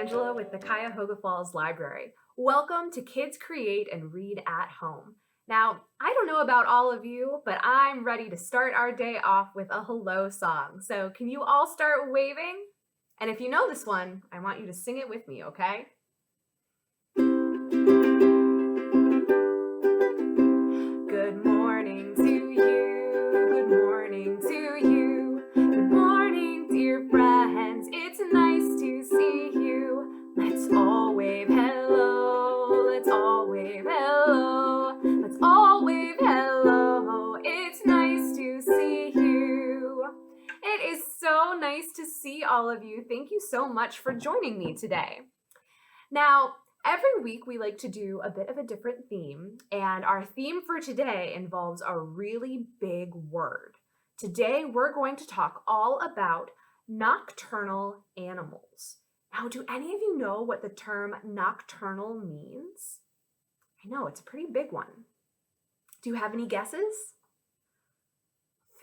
Angela with the Cuyahoga Falls Library. Welcome to Kids Create and Read at Home. Now, I don't know about all of you, but I'm ready to start our day off with a hello song. So can you all start waving? And if you know this one, I want you to sing it with me, okay? Good morning to you, good morning to you. Good morning, dear friends, it's nice to see you. Let's all wave hello, let's all wave hello. Let's all wave hello, it's nice to see you. It is so nice to see all of you. Thank you so much for joining me today. Now, every week we like to do a bit of a different theme, and our theme for today involves a really big word. Today we're going to talk all about nocturnal animals. Now, do any of you know what the term nocturnal means? I know, it's a pretty big one. Do you have any guesses?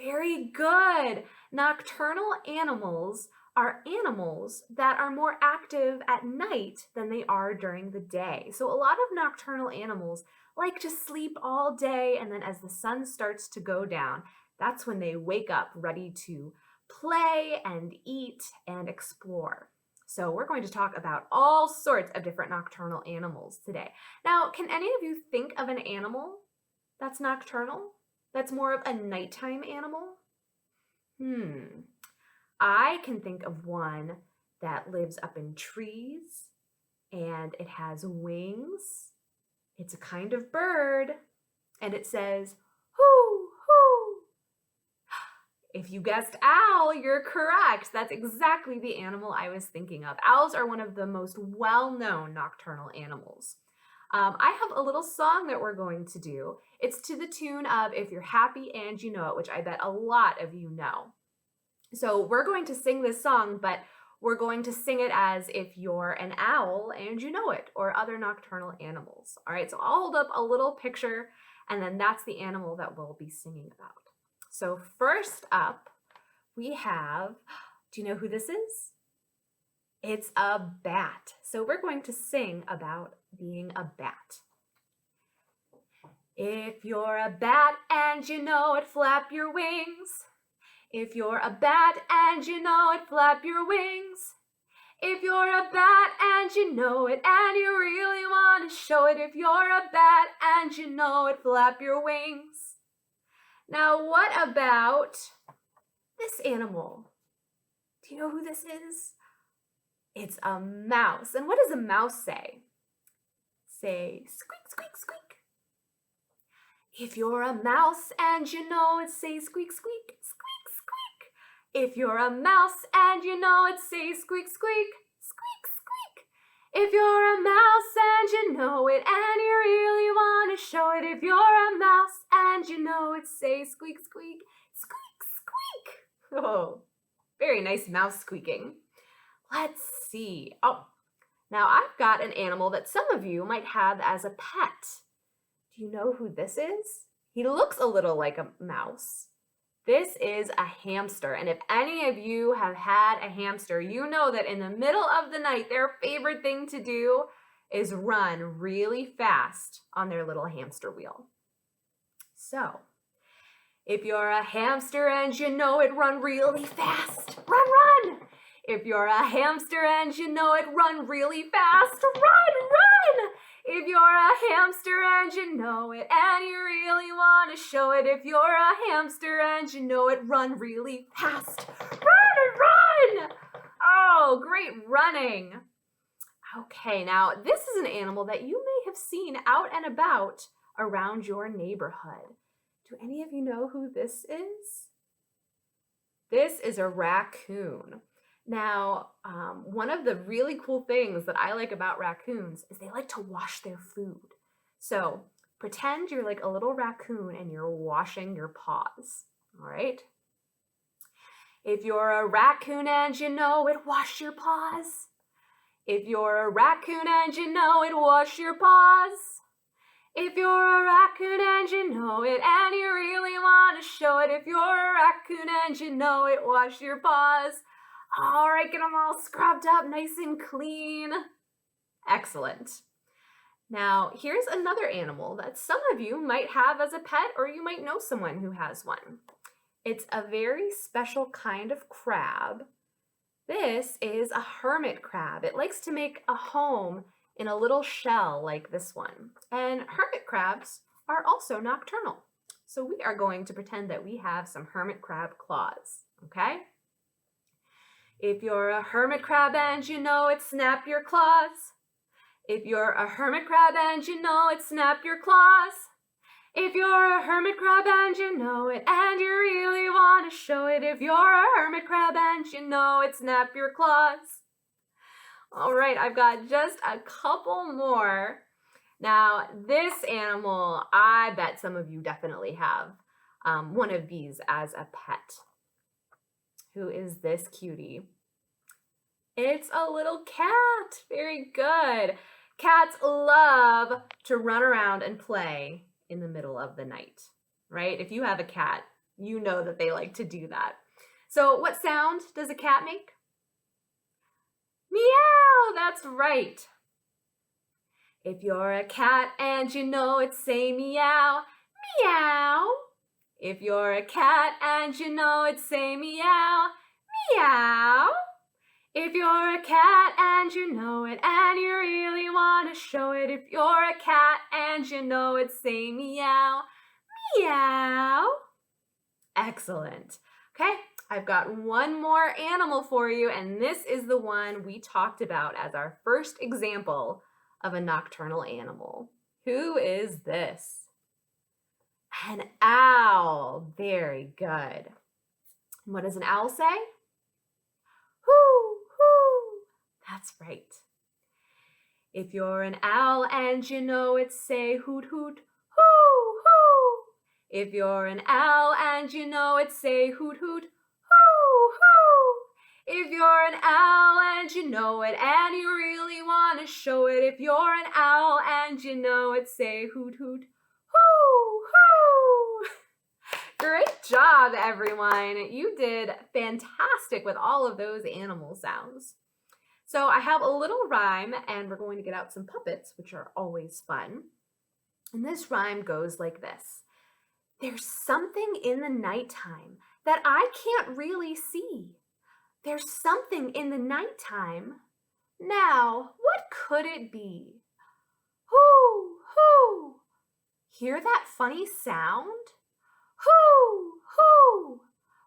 Very good. Nocturnal animals are animals that are more active at night than they are during the day. So a lot of nocturnal animals like to sleep all day, and then as the sun starts to go down, that's when they wake up ready to play and eat and explore. So we're going to talk about all sorts of different nocturnal animals today. Now, can any of you think of an animal that's nocturnal? That's more of a nighttime animal? I can think of one that lives up in trees and it has wings. It's a kind of bird and it says, hoo, hoo. If you guessed owl, you're correct. That's exactly the animal I was thinking of. Owls are one of the most well-known nocturnal animals. I have a little song that we're going to do. It's to the tune of If You're Happy and You Know It, which I bet a lot of you know. So we're going to sing this song, but we're going to sing it as if you're an owl and you know it, or other nocturnal animals. All right, so I'll hold up a little picture, and then that's the animal that we'll be singing about. So first up, we have, do you know who this is? It's a bat. So we're going to sing about being a bat. If you're a bat and you know it, flap your wings. If you're a bat and you know it, flap your wings. If you're a bat and you know it, and you really want to show it, if you're a bat and you know it, flap your wings. Now, what about this animal? Do you know who this is? It's a mouse. And what does a mouse say? Say, squeak, squeak, squeak. If you're a mouse and you know it, say squeak, squeak, squeak, squeak. If you're a mouse and you know it, say squeak, squeak, squeak, squeak. If you're a mouse and you know it, and you really want to show it, if you're a mouse and you know it, say squeak, squeak, squeak, squeak. Oh, very nice mouse squeaking. Let's see. Oh, now I've got an animal that some of you might have as a pet. Do you know who this is? He looks a little like a mouse. This is a hamster. And if any of you have had a hamster, you know that in the middle of the night, their favorite thing to do is run really fast on their little hamster wheel. So, if you're a hamster and you know it, run really fast. Run, run! If you're a hamster and you know it, run really fast. Run, run! If you're a hamster and you know it, and you really want to show it, if you're a hamster and you know it, run really fast. Run, run! Oh, great running. Okay, now this is an animal that you may have seen out and about around your neighborhood. Do any of you know who this is? This is a raccoon. Now, one of the really cool things that I like about raccoons is they like to wash their food. So pretend you're like a little raccoon and you're washing your paws, all right? If you're a raccoon and you know it, wash your paws. If you're a raccoon and you know it, wash your paws. If you're a raccoon and you know it, and you really want to show it, if you're a raccoon and you know it, wash your paws. All right, get them all scrubbed up nice and clean. Excellent. Now, here's another animal that some of you might have as a pet, or you might know someone who has one. It's a very special kind of crab. This is a hermit crab. It likes to make a home in a little shell like this one. And hermit crabs are also nocturnal. So we are going to pretend that we have some hermit crab claws, okay? If you're a hermit crab and you know it, snap your claws. If you're a hermit crab and you know it, snap your claws. If you're a hermit crab and you know it, and you really want to show it, if you're a hermit crab and you know it, snap your claws. All right, I've got just a couple more. Now, this animal, I bet some of you definitely have one of these as a pet. Who is this cutie? It's a little cat. Very good. Cats love to run around and play in the middle of the night, right? If you have a cat, you know that they like to do that. So what sound does a cat make? Meow, that's right. If you're a cat and you know it, say meow, meow. If you're a cat and you know it, say meow, meow. If you're a cat and you know it, and you really want to show it, if you're a cat and you know it, say meow, meow. Excellent. Okay, I've got one more animal for you, and this is the one we talked about as our first example of a nocturnal animal. Who is this? An owl. Very good. And what does an owl say? Hoo, hoo. That's right. If you're an owl and you know it, say hoot, hoot, hoo, hoo. If you're an owl and you know it, say hoot, hoot, hoo, hoo. If you're an owl and you know it, and you really want to show it, if you're an owl and you know it, say hoot, hoot, hoo, hoo. Great job, everyone. You did fantastic with all of those animal sounds. So I have a little rhyme, and we're going to get out some puppets, which are always fun. And this rhyme goes like this. There's something in the nighttime that I can't really see. There's something in the nighttime. Now, what could it be? Hoo, hoo. Hear that funny sound? Hoo, hoo.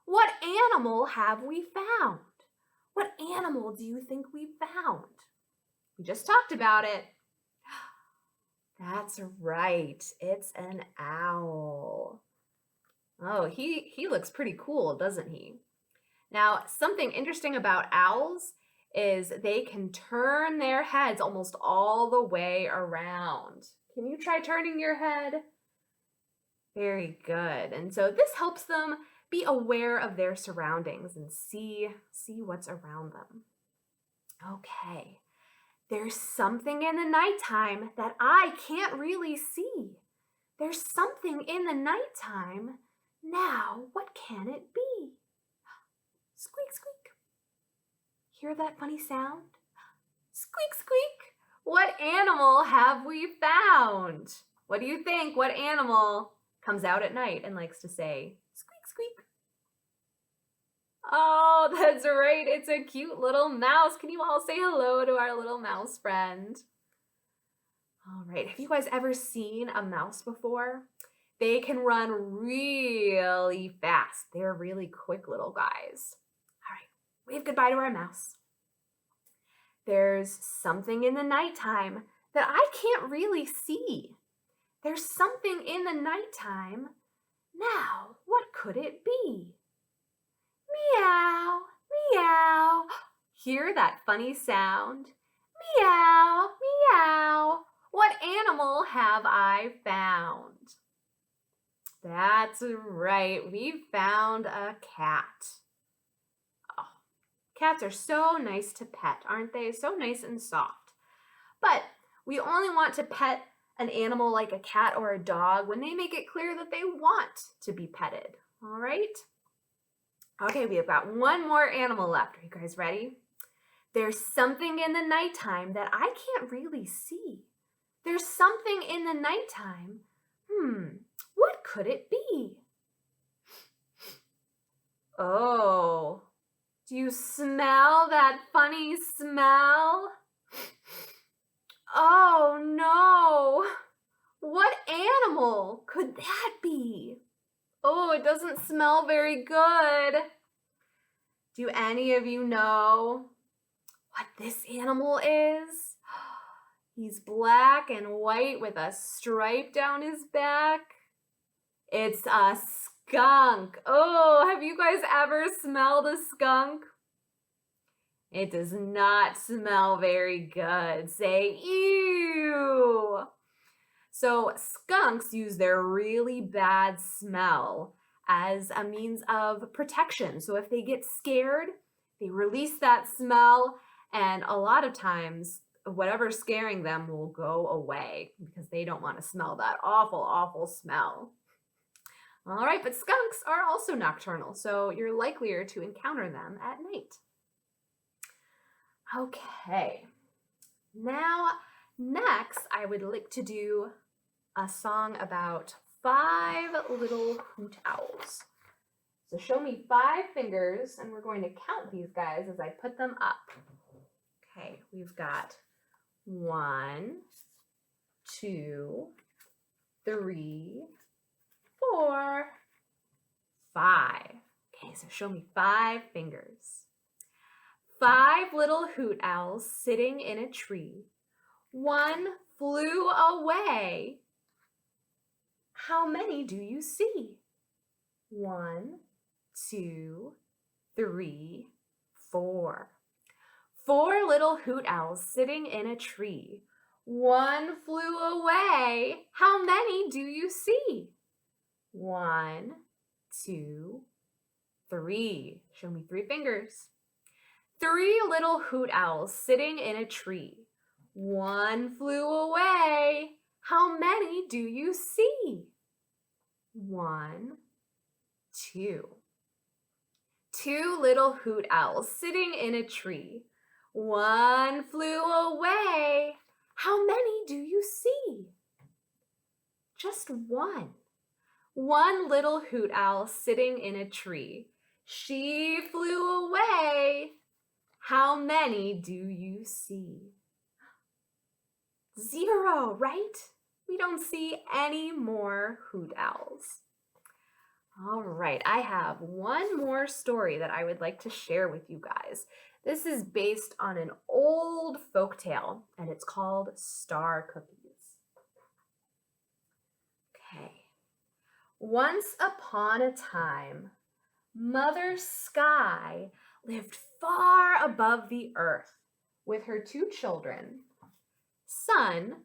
What animal have we found? What animal do you think we found? We just talked about it. That's right. It's an owl. Oh, he looks pretty cool, doesn't he? Now, something interesting about owls is they can turn their heads almost all the way around. Can you try turning your head? Very good. And so this helps them be aware of their surroundings and see what's around them. Okay. There's something in the nighttime that I can't really see. There's something in the nighttime. Now, what can it be? Squeak, squeak. Hear that funny sound? Squeak, squeak. What animal have we found? What do you think? What animal comes out at night and likes to say, squeak, squeak? Oh, that's right. It's a cute little mouse. Can you all say hello to our little mouse friend? All right. Have you guys ever seen a mouse before? They can run really fast. They're really quick little guys. All right. Wave goodbye to our mouse. There's something in the nighttime that I can't really see. There's something in the nighttime. Now, what could it be? Meow, meow. Hear that funny sound? Meow, meow. What animal have I found? That's right. We found a cat. Oh, cats are so nice to pet, aren't they? So nice and soft. But we only want to pet an animal like a cat or a dog when they make it clear that they want to be petted. All right? Okay, we have got one more animal left. Are you guys ready? There's something in the nighttime that I can't really see. There's something in the nighttime. What could it be? Oh, do you smell that funny smell? Oh no, what animal could that be? Oh, it doesn't smell very good. Do any of you know what this animal is? He's black and white with a stripe down his back. It's a skunk. Oh, have you guys ever smelled a skunk? It does not smell very good. Say ew. So skunks use their really bad smell as a means of protection. So if they get scared, they release that smell, and a lot of times whatever's scaring them will go away because they don't want to smell that awful, awful smell. All right, but skunks are also nocturnal, so you're likelier to encounter them at night. Okay, now next I would like to do a song about 5 little hoot owls. So show me 5 fingers, and we're going to count these guys as I put them up. Okay, we've got 1, 2, 3, 4, 5. Okay, so show me 5 fingers. 5 little hoot owls sitting in a tree. 1 flew away. How many do you see? 1, 2, 3, 4. 4 little hoot owls sitting in a tree. 1 flew away. How many do you see? 1, 2, 3. Show me 3 fingers. 3 little hoot owls sitting in a tree. 1 flew away. How many do you see? 1, 2. 2 little hoot owls sitting in a tree. 1 flew away. How many do you see? Just 1. 1 little hoot owl sitting in a tree. She flew away. How many do you see? 0, right? We don't see any more hoot owls. All right, I have one more story that I would like to share with you guys. This is based on an old folk tale, and it's called Star Cookies. Okay. Once upon a time, Mother Sky lived far above the earth with her 2 children, Sun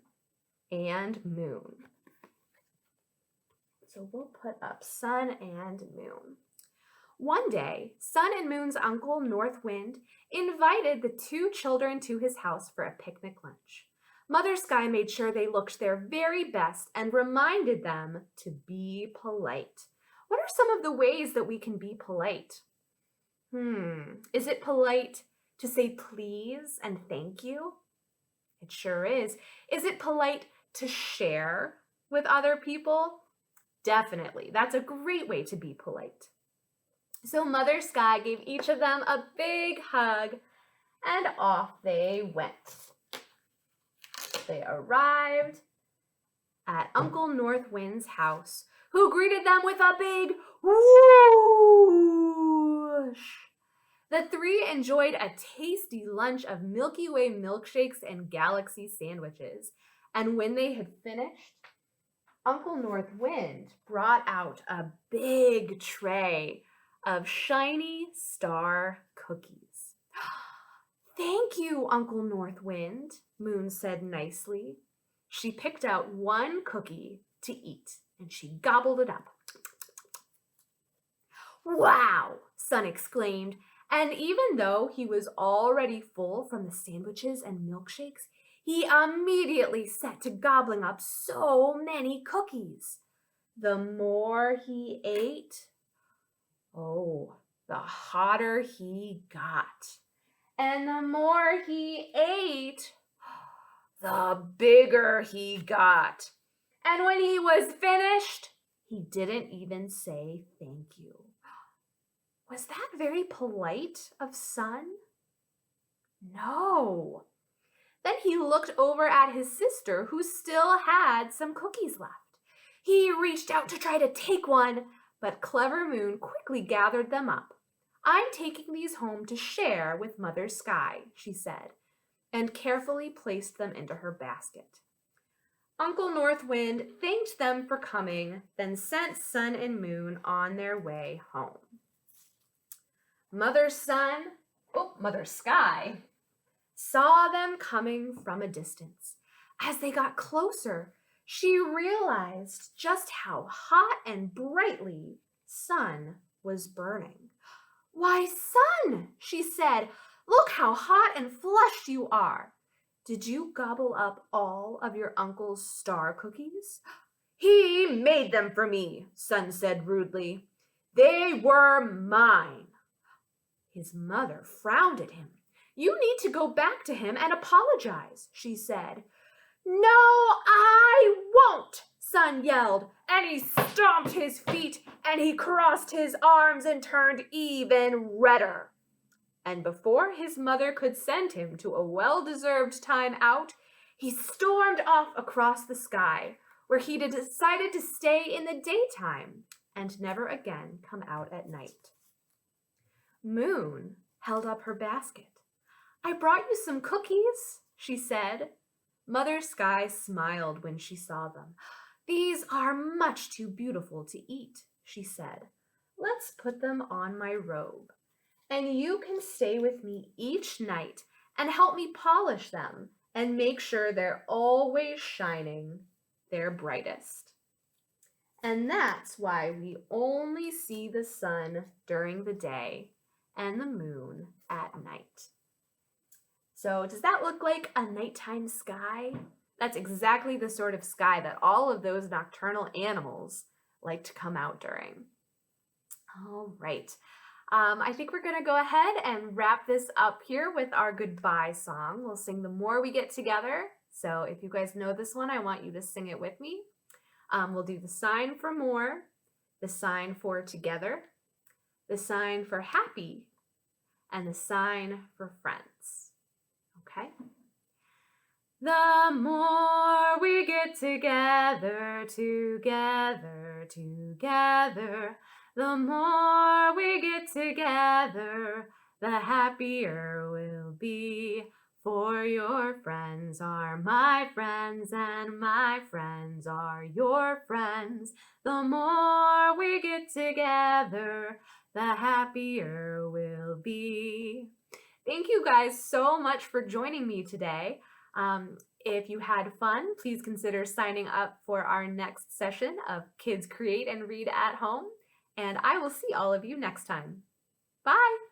and Moon. So we'll put up Sun and Moon. One day, Sun and Moon's uncle, North Wind, invited the 2 children to his house for a picnic lunch. Mother Sky made sure they looked their very best and reminded them to be polite. What are some of the ways that we can be polite? Is it polite to say please and thank you? It sure is. Is it polite to share with other people? Definitely. That's a great way to be polite. So Mother Sky gave each of them a big hug, and off they went. They arrived at Uncle North Wind's house, who greeted them with a big whoosh. The 3 enjoyed a tasty lunch of Milky Way milkshakes and Galaxy sandwiches, and when they had finished, Uncle North Wind brought out a big tray of shiny star cookies. Thank you, Uncle North Wind, Moon said nicely. She picked out 1 cookie to eat, and she gobbled it up. Wow, Sun exclaimed, and even though he was already full from the sandwiches and milkshakes, he immediately set to gobbling up so many cookies. The more he ate, the hotter he got. And the more he ate, the bigger he got. And when he was finished, he didn't even say thank you. Was that very polite of Sun? No. Then he looked over at his sister, who still had some cookies left. He reached out to try to take one, but Clever Moon quickly gathered them up. I'm taking these home to share with Mother Sky, she said, and carefully placed them into her basket. Uncle North Wind thanked them for coming, then sent Sun and Moon on their way home. Mother Sky saw them coming from a distance. As they got closer, she realized just how hot and brightly Sun was burning. Why, Sun, she said, look how hot and flushed you are. Did you gobble up all of your uncle's star cookies? He made them for me, Sun said rudely. They were mine. His mother frowned at him. You need to go back to him and apologize, she said. No, I won't, Sun yelled, and he stomped his feet and he crossed his arms and turned even redder. And before his mother could send him to a well-deserved time out, he stormed off across the sky, where he decided to stay in the daytime and never again come out at night. Moon held up her basket. I brought you some cookies, she said. Mother Sky smiled when she saw them. These are much too beautiful to eat, she said. Let's put them on my robe, and you can stay with me each night and help me polish them and make sure they're always shining their brightest. And that's why we only see the sun during the day and the moon at night. So does that look like a nighttime sky? That's exactly the sort of sky that all of those nocturnal animals like to come out during. All right. I think we're going to go ahead and wrap this up here with our goodbye song. We'll sing The More We Get Together. So if you guys know this one, I want you to sing it with me. We'll do the sign for more, the sign for together, the sign for happy, and the sign for friends. Okay? The more we get together, together, together, the more we get together, the happier we'll be. For your friends are my friends, and my friends are your friends. The more we get together, the happier we'll be. Thank you guys so much for joining me today. If you had fun, please consider signing up for our next session of Kids Create and Read at Home. And I will see all of you next time. Bye!